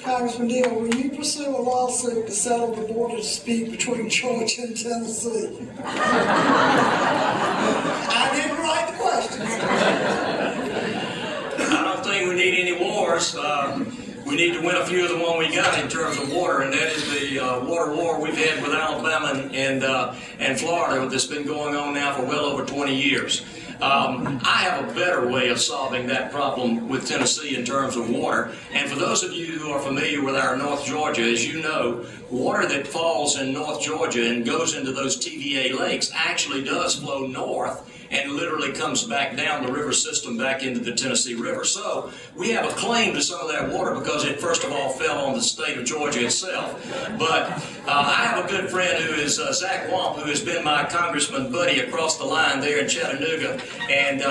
Congressman Deal, will you pursue a lawsuit to settle the border dispute between Georgia and Tennessee? I didn't write the questions. I don't think we need any wars. We need to win a few of the one we got in terms of water, and that is the water war we've had with Alabama and Florida that's been going on now for well over 20 years. I have a better way of solving that problem with Tennessee in terms of water. And for those of you who are familiar with our North Georgia, as you know, water that falls in North Georgia and goes into those TVA lakes actually does flow north and literally comes back down the river system back into the Tennessee River. So we have a claim to some of that water because it first of all fell on the state of Georgia itself. But I have a good friend who is Zach Wamp, who has been my congressman buddy across the line there in Chattanooga, and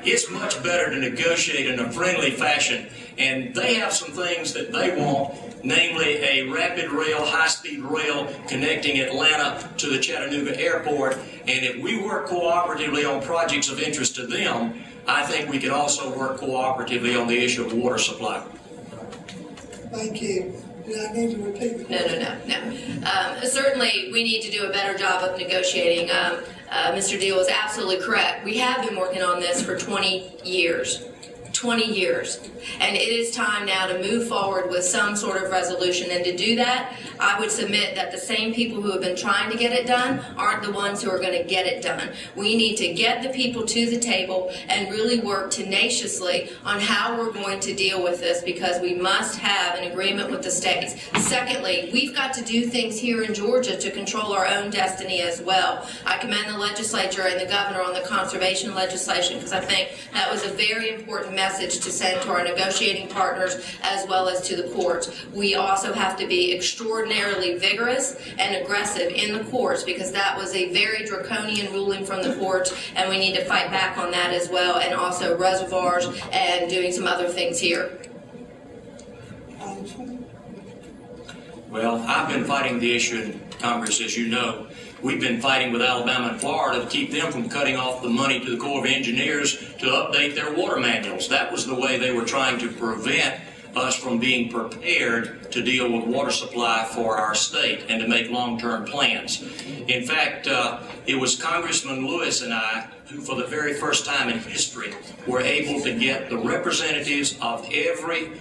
it's much better to negotiate in a friendly fashion. And they have some things that they want, namely a rapid rail, high-speed rail connecting Atlanta to the Chattanooga airport. And if we work cooperatively on projects of interest to them, I think we can also work cooperatively on the issue of water supply. Thank you. Do I need to repeat the question? No. Certainly, we need to do a better job of negotiating. Mr. Deal is absolutely correct. We have been working on this for 20 years. 20 years. And it is time now to move forward with some sort of resolution. And to do that, I would submit that the same people who have been trying to get it done aren't the ones who are going to get it done. We need to get the people to the table and really work tenaciously on how we're going to deal with this, because we must have an agreement with the states. Secondly, we've got to do things here in Georgia to control our own destiny as well. I commend the legislature and the governor on the conservation legislation, because I think that was a very important message to send to our negotiating partners as well as to the courts. We also have to be extraordinarily vigorous and aggressive in the courts, because that was a very draconian ruling from the courts, and we need to fight back on that as well, and also reservoirs and doing some other things here. Well, I've been fighting the issue in Congress, as you know. We've been fighting with Alabama and Florida to keep them from cutting off the money to the Corps of Engineers to update their water manuals. That was the way they were trying to prevent us from being prepared to deal with water supply for our state and to make long-term plans. In fact, it was Congressman Lewis and I who, for the very first time in history, were able to get the representatives of every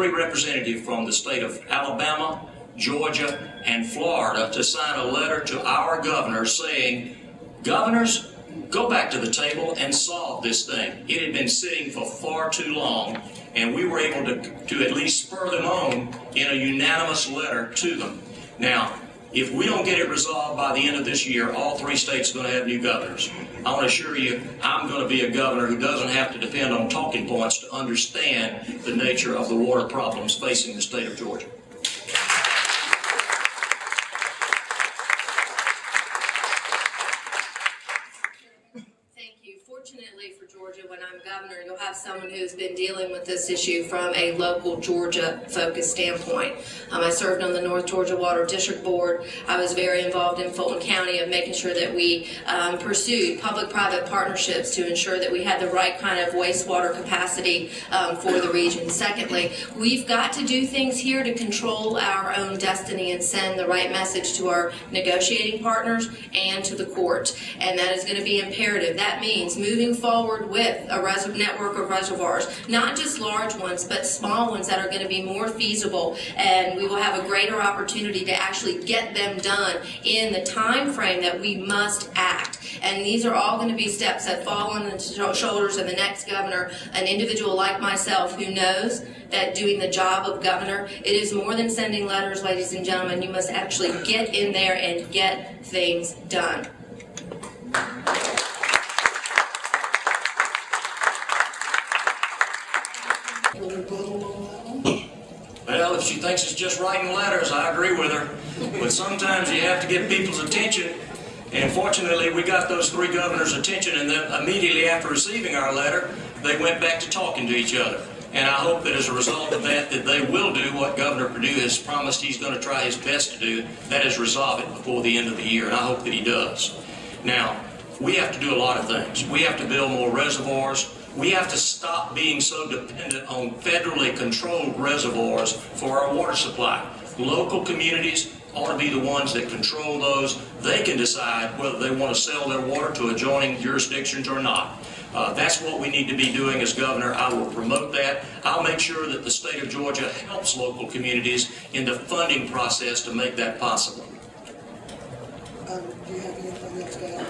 representative from the state of Alabama, Georgia, and Florida to sign a letter to our governors saying, governors, go back to the table and solve this thing. It had been sitting for far too long, and we were able to at least spur them on in a unanimous letter to them. Now, if we don't get it resolved by the end of this year, all three states are going to have new governors. I want to assure you, I'm going to be a governor who doesn't have to depend on talking points to understand the nature of the water problems facing the state of Georgia. Fortunately for Georgia, when I'm governor, you'll have someone who's been dealing with this issue from a local Georgia-focused standpoint. I served on the North Georgia Water District Board. I was very involved in Fulton County of making sure that we pursued public-private partnerships to ensure that we had the right kind of wastewater capacity for the region. Secondly, we've got to do things here to control our own destiny and send the right message to our negotiating partners and to the courts. And that is going to be imperative. That means moving forward with a network of reservoirs, not just large ones, but small ones that are going to be more feasible, and we will have a greater opportunity to actually get them done in the time frame that we must act. And these are all going to be steps that fall on the shoulders of the next governor, an individual like myself who knows that doing the job of governor, it is more than sending letters, ladies and gentlemen. You must actually get in there and get things done. Well, if she thinks it's just writing letters, I agree with her. But sometimes you have to get people's attention. And fortunately, we got those three governors' attention, and then immediately after receiving our letter, they went back to talking to each other. And I hope that as a result of that, that they will do what Governor Perdue has promised he's going to try his best to do, that is resolve it before the end of the year, and I hope that he does. Now, we have to do a lot of things. We have to build more reservoirs. We have to stop being so dependent on federally controlled reservoirs for our water supply. Local communities ought to be the ones that control those. They can decide whether they want to sell their water to adjoining jurisdictions or not. That's what we need to be doing as governor. I will promote that. I'll make sure that the state of Georgia helps local communities in the funding process to make that possible. Do you have anything else to add?